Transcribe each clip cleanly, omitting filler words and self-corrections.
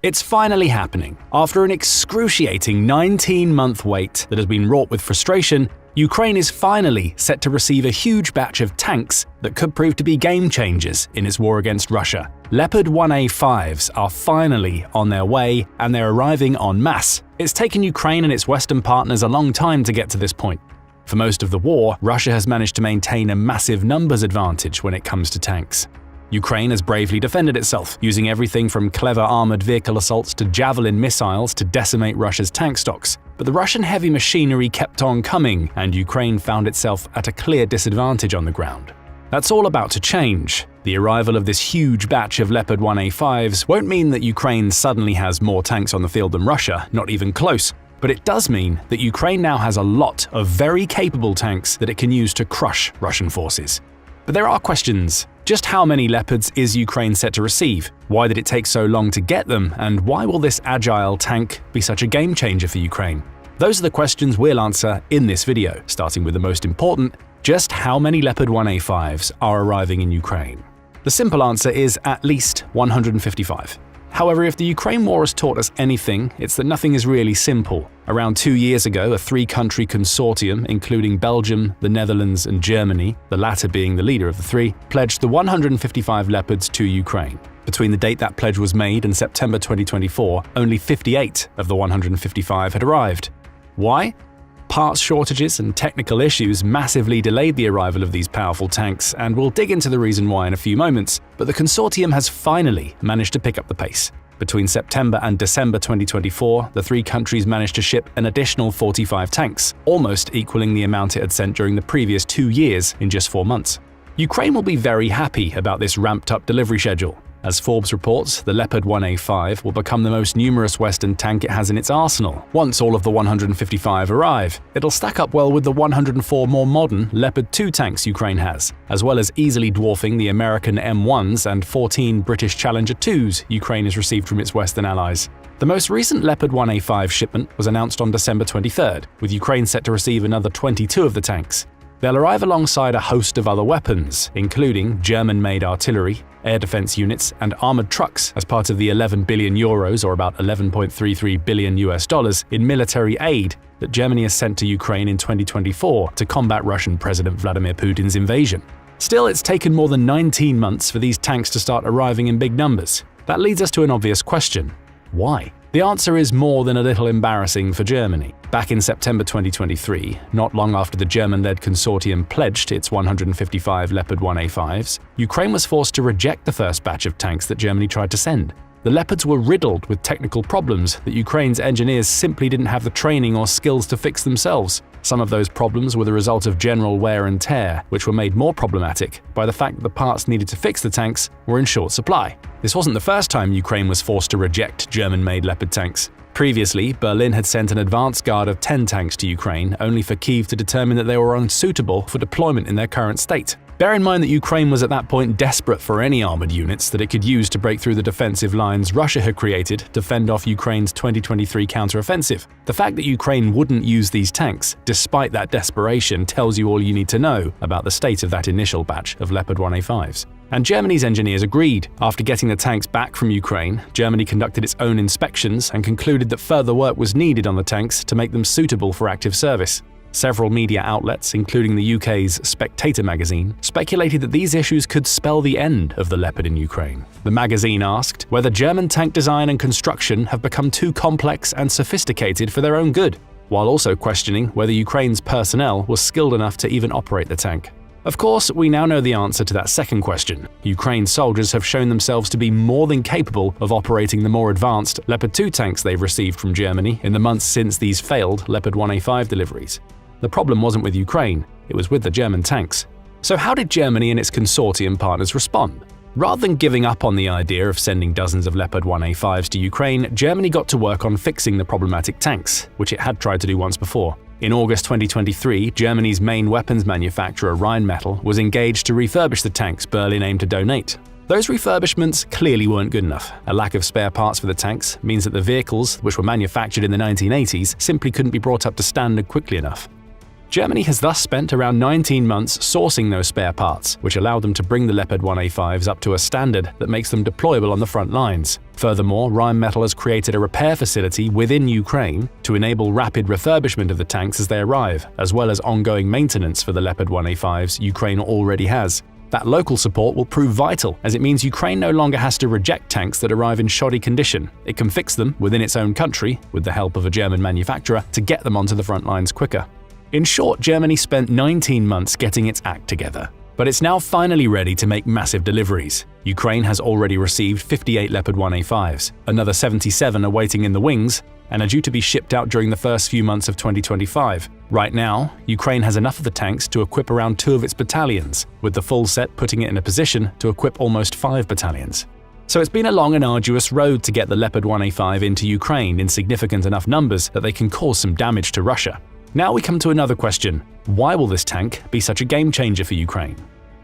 It's finally happening. After an excruciating 19-month wait that has been wrought with frustration, Ukraine is finally set to receive a huge batch of tanks that could prove to be game changers in its war against Russia. Leopard 1A5s are finally on their way, and they're arriving en masse. It's taken Ukraine and its Western partners a long time to get to this point. For most of the war, Russia has managed to maintain a massive numbers advantage when it comes to tanks. Ukraine has bravely defended itself, using everything from clever armored vehicle assaults to javelin missiles to decimate Russia's tank stocks. But the Russian heavy machinery kept on coming, and Ukraine found itself at a clear disadvantage on the ground. That's all about to change. The arrival of this huge batch of Leopard 1A5s won't mean that Ukraine suddenly has more tanks on the field than Russia, not even close. But it does mean that Ukraine now has a lot of very capable tanks that it can use to crush Russian forces. But there are questions. Just how many Leopards is Ukraine set to receive? Why did it take so long to get them? And why will this agile tank be such a game changer for Ukraine? Those are the questions we'll answer in this video, starting with the most important: just how many Leopard 1A5s are arriving in Ukraine? The simple answer is at least 155. However, if the Ukraine war has taught us anything, it's that nothing is really simple. Around 2 years ago, a three-country consortium, including Belgium, the Netherlands, and Germany, the latter being the leader of the three, pledged the 155 Leopards to Ukraine. Between the date that pledge was made and September 2024, only 58 of the 155 had arrived. Why? Parts shortages and technical issues massively delayed the arrival of these powerful tanks, and we'll dig into the reason why in a few moments, but the consortium has finally managed to pick up the pace. Between September and December 2024, the three countries managed to ship an additional 45 tanks, almost equaling the amount it had sent during the previous 2 years in just 4 months. Ukraine will be very happy about this ramped-up delivery schedule. As Forbes reports, the Leopard 1A5 will become the most numerous Western tank it has in its arsenal once all of the 155 arrive. It'll stack up well with the 104 more modern Leopard 2 tanks Ukraine has, as well as easily dwarfing the American M1s and 14 British Challenger 2s Ukraine has received from its Western allies. The most recent Leopard 1A5 shipment was announced on December 23rd, with Ukraine set to receive another 22 of the tanks. They'll arrive alongside a host of other weapons, including German-made artillery, air defense units, and armored trucks as part of the 11 billion euros, or about $11.33 billion in military aid that Germany has sent to Ukraine in 2024 to combat Russian President Vladimir Putin's invasion. Still, it's taken more than 19 months for these tanks to start arriving in big numbers. That leads us to an obvious question: why? The answer is more than a little embarrassing for Germany. Back in September 2023, not long after the German-led consortium pledged its 155 Leopard 1A5s, Ukraine was forced to reject the first batch of tanks that Germany tried to send. The Leopards were riddled with technical problems that Ukraine's engineers simply didn't have the training or skills to fix themselves. Some of those problems were the result of general wear and tear, which were made more problematic by the fact that the parts needed to fix the tanks were in short supply. This wasn't the first time Ukraine was forced to reject German-made Leopard tanks. Previously, Berlin had sent an advance guard of 10 tanks to Ukraine, only for Kyiv to determine that they were unsuitable for deployment in their current state. Bear in mind that Ukraine was at that point desperate for any armored units that it could use to break through the defensive lines Russia had created to fend off Ukraine's 2023 counteroffensive. The fact that Ukraine wouldn't use these tanks, despite that desperation, tells you all you need to know about the state of that initial batch of Leopard 1A5s. And Germany's engineers agreed. After getting the tanks back from Ukraine, Germany conducted its own inspections and concluded that further work was needed on the tanks to make them suitable for active service. Several media outlets, including the UK's Spectator magazine, speculated that these issues could spell the end of the Leopard in Ukraine. The magazine asked whether German tank design and construction have become too complex and sophisticated for their own good, while also questioning whether Ukraine's personnel was skilled enough to even operate the tank. Of course, we now know the answer to that second question. Ukraine's soldiers have shown themselves to be more than capable of operating the more advanced Leopard 2 tanks they've received from Germany in the months since these failed Leopard 1A5 deliveries. The problem wasn't with Ukraine, it was with the German tanks. So how did Germany and its consortium partners respond? Rather than giving up on the idea of sending dozens of Leopard 1A5s to Ukraine, Germany got to work on fixing the problematic tanks, which it had tried to do once before. In August 2023, Germany's main weapons manufacturer Rheinmetall was engaged to refurbish the tanks Berlin aimed to donate. Those refurbishments clearly weren't good enough. A lack of spare parts for the tanks means that the vehicles, which were manufactured in the 1980s, simply couldn't be brought up to standard quickly enough. Germany has thus spent around 19 months sourcing those spare parts, which allowed them to bring the Leopard 1A5s up to a standard that makes them deployable on the front lines. Furthermore, Rheinmetall has created a repair facility within Ukraine to enable rapid refurbishment of the tanks as they arrive, as well as ongoing maintenance for the Leopard 1A5s Ukraine already has. That local support will prove vital, as it means Ukraine no longer has to reject tanks that arrive in shoddy condition. It can fix them within its own country, with the help of a German manufacturer, to get them onto the front lines quicker. In short, Germany spent 19 months getting its act together. But it's now finally ready to make massive deliveries. Ukraine has already received 58 Leopard 1A5s, another 77 are waiting in the wings, and are due to be shipped out during the first few months of 2025. Right now, Ukraine has enough of the tanks to equip around 2 of its battalions, with the full set putting it in a position to equip almost 5 battalions. So it's been a long and arduous road to get the Leopard 1A5 into Ukraine in significant enough numbers that they can cause some damage to Russia. Now we come to another question. Why will this tank be such a game changer for Ukraine?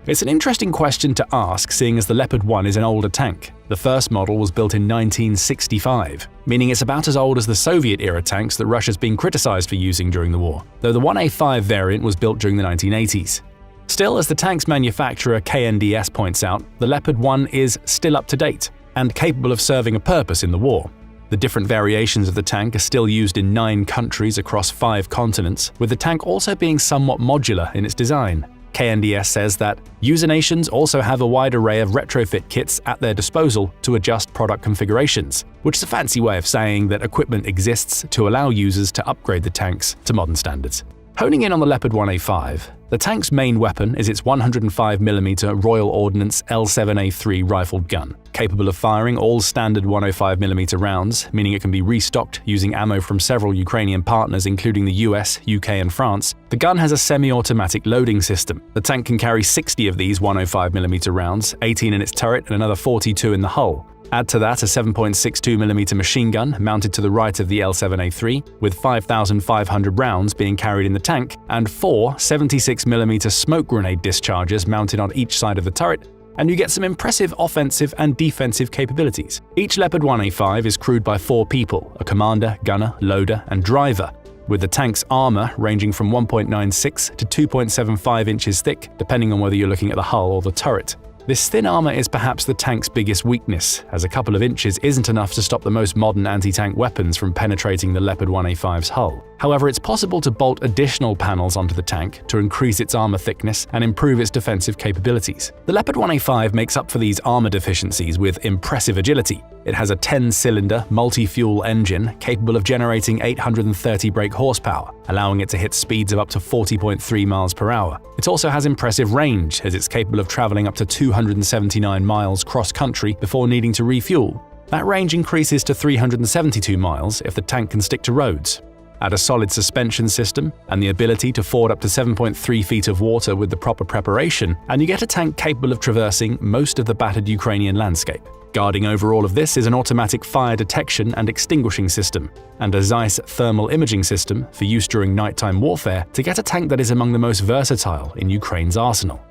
It's an interesting question to ask, seeing as the Leopard 1 is an older tank. The first model was built in 1965, meaning it's about as old as the Soviet-era tanks that Russia's been criticized for using during the war, though the 1A5 variant was built during the 1980s. Still, as the tank's manufacturer KNDS points out, the Leopard 1 is still up to date and capable of serving a purpose in the war. The different variations of the tank are still used in 9 countries across 5 continents, with the tank also being somewhat modular in its design. KNDS says that user nations also have a wide array of retrofit kits at their disposal to adjust product configurations, which is a fancy way of saying that equipment exists to allow users to upgrade the tanks to modern standards. Honing in on the Leopard 1A5, the tank's main weapon is its 105mm Royal Ordnance L7A3 rifled gun, capable of firing all standard 105mm rounds, meaning it can be restocked using ammo from several Ukrainian partners including the US, UK and France. The gun has a semi-automatic loading system. The tank can carry 60 of these 105mm rounds, 18 in its turret and another 42 in the hull. Add to that a 7.62mm machine gun mounted to the right of the L7A3, with 5,500 rounds being carried in the tank, and 4 76mm smoke grenade dischargers mounted on each side of the turret, and you get some impressive offensive and defensive capabilities. Each Leopard 1A5 is crewed by 4 people, a commander, gunner, loader, and driver, with the tank's armor ranging from 1.96 to 2.75 inches thick, depending on whether you're looking at the hull or the turret. This thin armor is perhaps the tank's biggest weakness, as a couple of inches isn't enough to stop the most modern anti-tank weapons from penetrating the Leopard 1A5's hull. However, it's possible to bolt additional panels onto the tank to increase its armor thickness and improve its defensive capabilities. The Leopard 1A5 makes up for these armor deficiencies with impressive agility. It has a 10-cylinder, multi-fuel engine capable of generating 830 brake horsepower, allowing it to hit speeds of up to 40.3 miles per hour. It also has impressive range, as it's capable of traveling up to 279 miles cross-country before needing to refuel. That range increases to 372 miles if the tank can stick to roads. Add a solid suspension system and the ability to ford up to 7.3 feet of water with the proper preparation, and you get a tank capable of traversing most of the battered Ukrainian landscape. Guarding over all of this is an automatic fire detection and extinguishing system, and a Zeiss thermal imaging system for use during nighttime warfare to get a tank that is among the most versatile in Ukraine's arsenal.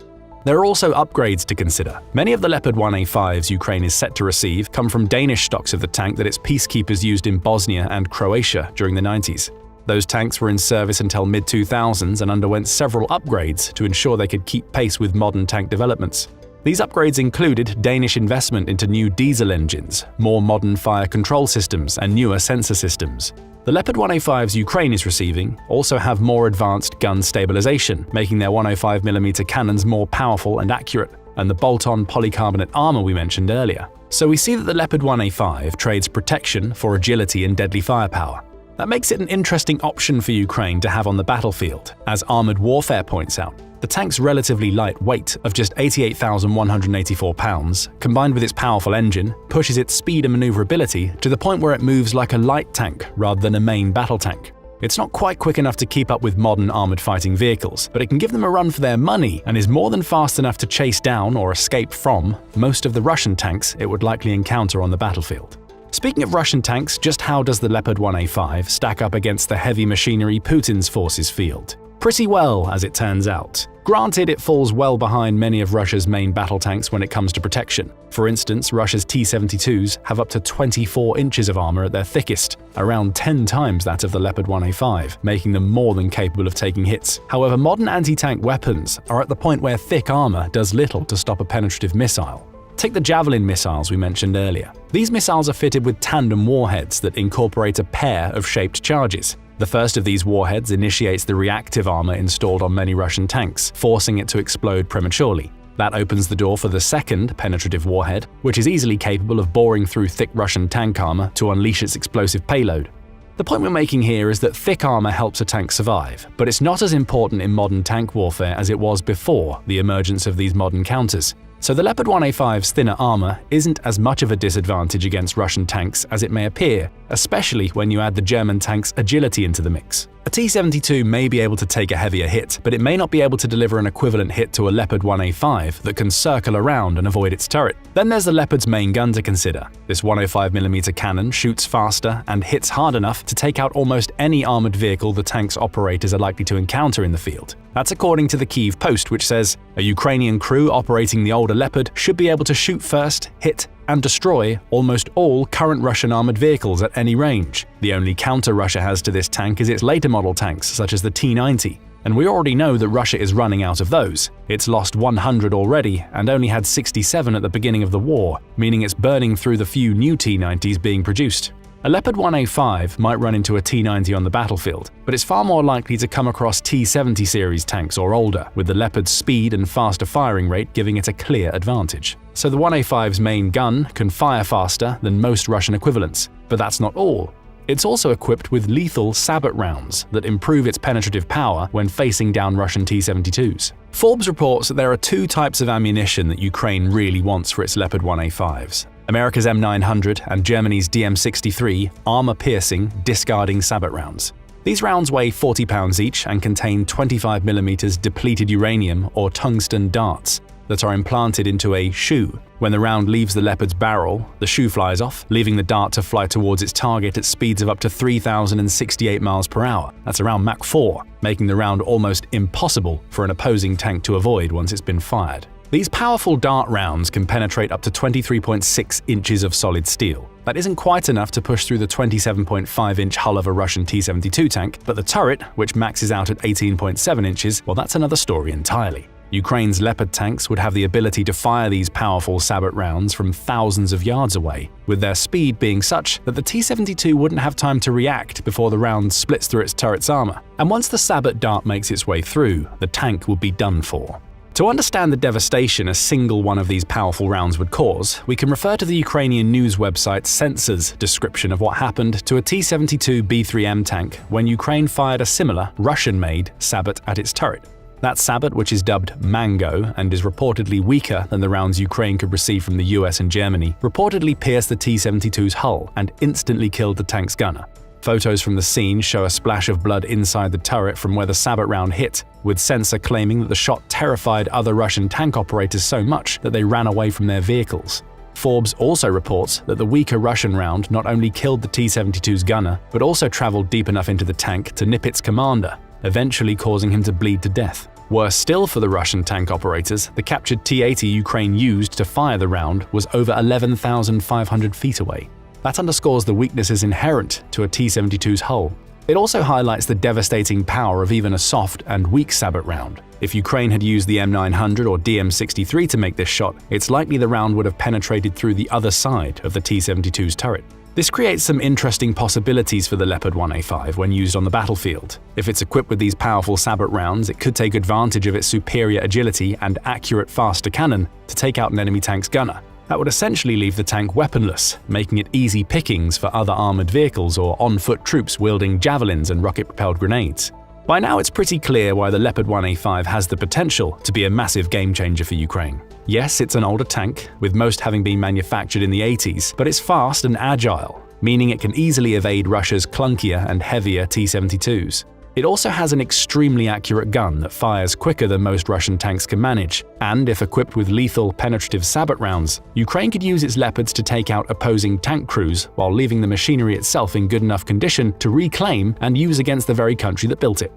There are also upgrades to consider. Many of the Leopard 1A5s Ukraine is set to receive come from Danish stocks of the tank that its peacekeepers used in Bosnia and Croatia during the 90s. Those tanks were in service until mid-2000s and underwent several upgrades to ensure they could keep pace with modern tank developments. These upgrades included Danish investment into new diesel engines, more modern fire control systems, and newer sensor systems. The Leopard 1A5s Ukraine is receiving also have more advanced gun stabilization, making their 105mm cannons more powerful and accurate, and the bolt-on polycarbonate armor we mentioned earlier. So we see that the Leopard 1A5 trades protection for agility and deadly firepower. That makes it an interesting option for Ukraine to have on the battlefield, as Armored Warfare points out. The tank's relatively light weight of just 88,184 pounds, combined with its powerful engine, pushes its speed and maneuverability to the point where it moves like a light tank rather than a main battle tank. It's not quite quick enough to keep up with modern armored fighting vehicles, but it can give them a run for their money and is more than fast enough to chase down or escape from most of the Russian tanks it would likely encounter on the battlefield. Speaking of Russian tanks, just how does the Leopard 1A5 stack up against the heavy machinery Putin's forces field? Pretty well, as it turns out. Granted, it falls well behind many of Russia's main battle tanks when it comes to protection. For instance, Russia's T-72s have up to 24 inches of armor at their thickest, around 10 times that of the Leopard 1A5, making them more than capable of taking hits. However, modern anti-tank weapons are at the point where thick armor does little to stop a penetrative missile. Take the Javelin missiles we mentioned earlier. These missiles are fitted with tandem warheads that incorporate a pair of shaped charges. The first of these warheads initiates the reactive armor installed on many Russian tanks, forcing it to explode prematurely. That opens the door for the second penetrative warhead, which is easily capable of boring through thick Russian tank armor to unleash its explosive payload. The point we're making here is that thick armor helps a tank survive, but it's not as important in modern tank warfare as it was before the emergence of these modern counters. So the Leopard 1A5's thinner armor isn't as much of a disadvantage against Russian tanks as it may appear, especially when you add the German tank's agility into the mix. A T-72 may be able to take a heavier hit, but it may not be able to deliver an equivalent hit to a Leopard 1A5 that can circle around and avoid its turret. Then there's the Leopard's main gun to consider. This 105mm cannon shoots faster and hits hard enough to take out almost any armored vehicle the tank's operators are likely to encounter in the field. That's according to the Kyiv Post, which says, a Ukrainian crew operating the older Leopard should be able to shoot first, hit, and destroy almost all current Russian armored vehicles at any range. The only counter Russia has to this tank is its later model tanks, such as the T-90. And we already know that Russia is running out of those. It's lost 100 already and only had 67 at the beginning of the war, meaning it's burning through the few new T-90s being produced. A Leopard 1A5 might run into a T-90 on the battlefield, but it's far more likely to come across T-70 series tanks or older, with the Leopard's speed and faster firing rate giving it a clear advantage. So the 1A5's main gun can fire faster than most Russian equivalents, but that's not all. It's also equipped with lethal sabot rounds that improve its penetrative power when facing down Russian T-72s. Forbes reports that there are two types of ammunition that Ukraine really wants for its Leopard 1A5s. America's M900 and Germany's DM63 armor-piercing, discarding sabot rounds. These rounds weigh 40 pounds each and contain 25mm depleted uranium or tungsten darts that are implanted into a shoe. When the round leaves the Leopard's barrel, the shoe flies off, leaving the dart to fly towards its target at speeds of up to 3,068 miles per hour. That's around Mach 4, making the round almost impossible for an opposing tank to avoid once it's been fired. These powerful dart rounds can penetrate up to 23.6 inches of solid steel. That isn't quite enough to push through the 27.5-inch hull of a Russian T-72 tank, but the turret, which maxes out at 18.7 inches, well, that's another story entirely. Ukraine's Leopard tanks would have the ability to fire these powerful sabot rounds from thousands of yards away, with their speed being such that the T-72 wouldn't have time to react before the round splits through its turret's armor. And once the sabot dart makes its way through, the tank would be done for. To understand the devastation a single one of these powerful rounds would cause, we can refer to the Ukrainian news website Sensor's description of what happened to a T-72 B3M tank when Ukraine fired a similar Russian-made sabot at its turret. That sabot, which is dubbed Mango and is reportedly weaker than the rounds Ukraine could receive from the US and Germany, reportedly pierced the T-72's hull and instantly killed the tank's gunner. Photos from the scene show a splash of blood inside the turret from where the sabot round hit, with Sensor claiming that the shot terrified other Russian tank operators so much that they ran away from their vehicles. Forbes also reports that the weaker Russian round not only killed the T-72's gunner, but also traveled deep enough into the tank to nip its commander, eventually causing him to bleed to death. Worse still for the Russian tank operators, the captured T-80 Ukraine used to fire the round was over 11,500 feet away. That underscores the weaknesses inherent to a T-72's hull. It also highlights the devastating power of even a soft and weak sabot round. If Ukraine had used the M900 or DM63 to make this shot, it's likely the round would have penetrated through the other side of the T-72's turret. This creates some interesting possibilities for the Leopard 1A5 when used on the battlefield. If it's equipped with these powerful sabot rounds, it could take advantage of its superior agility and accurate faster cannon to take out an enemy tank's gunner. That would essentially leave the tank weaponless, making it easy pickings for other armored vehicles or on-foot troops wielding javelins and rocket-propelled grenades. By now it's pretty clear why the Leopard 1A5 has the potential to be a massive game-changer for Ukraine. Yes, it's an older tank, with most having been manufactured in the 80s, but it's fast and agile, meaning it can easily evade Russia's clunkier and heavier T-72s. It also has an extremely accurate gun that fires quicker than most Russian tanks can manage, and if equipped with lethal, penetrative sabot rounds, Ukraine could use its Leopards to take out opposing tank crews while leaving the machinery itself in good enough condition to reclaim and use against the very country that built it.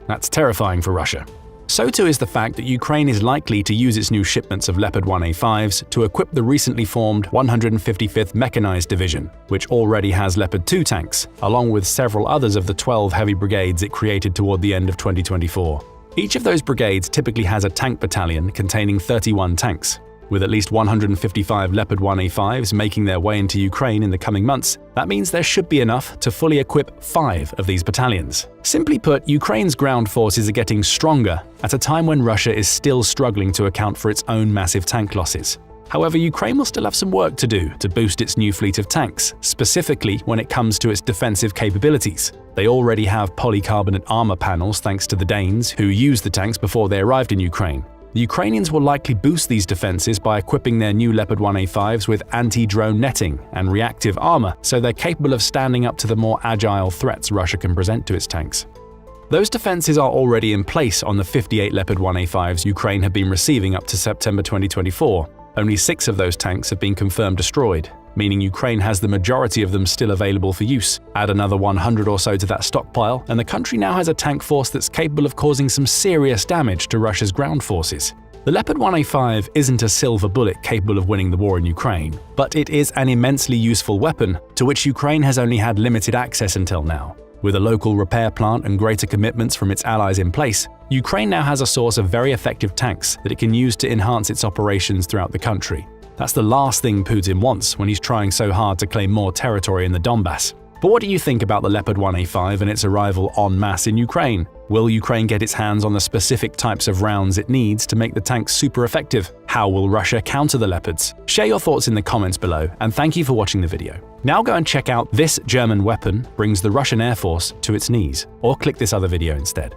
That's terrifying for Russia. So too is the fact that Ukraine is likely to use its new shipments of Leopard 1A5s to equip the recently formed 155th Mechanized Division, which already has Leopard 2 tanks, along with several others of the 12 heavy brigades it created toward the end of 2024. Each of those brigades typically has a tank battalion containing 31 tanks. With at least 155 Leopard 1A5s making their way into Ukraine in the coming months, that means there should be enough to fully equip 5 of these battalions. Simply put, Ukraine's ground forces are getting stronger at a time when Russia is still struggling to account for its own massive tank losses. However, Ukraine will still have some work to do to boost its new fleet of tanks, specifically when it comes to its defensive capabilities. They already have polycarbonate armor panels thanks to the Danes, who used the tanks before they arrived in Ukraine. The Ukrainians will likely boost these defenses by equipping their new Leopard 1A5s with anti-drone netting and reactive armor, so they're capable of standing up to the more agile threats Russia can present to its tanks. Those defenses are already in place on the 58 Leopard 1A5s Ukraine have been receiving up to September 2024. Only 6 of those tanks have been confirmed destroyed, meaning Ukraine has the majority of them still available for use. Add another 100 or so to that stockpile, and the country now has a tank force that's capable of causing some serious damage to Russia's ground forces. The Leopard 1A5 isn't a silver bullet capable of winning the war in Ukraine, but it is an immensely useful weapon to which Ukraine has only had limited access until now. With a local repair plant and greater commitments from its allies in place, Ukraine now has a source of very effective tanks that it can use to enhance its operations throughout the country. That's the last thing Putin wants when he's trying so hard to claim more territory in the Donbass. But what do you think about the Leopard 1A5 and its arrival en masse in Ukraine? Will Ukraine get its hands on the specific types of rounds it needs to make the tanks super effective? How will Russia counter the Leopards? Share your thoughts in the comments below, and thank you for watching the video. Now go and check out This German Weapon Brings the Russian Air Force to its Knees, or click this other video instead.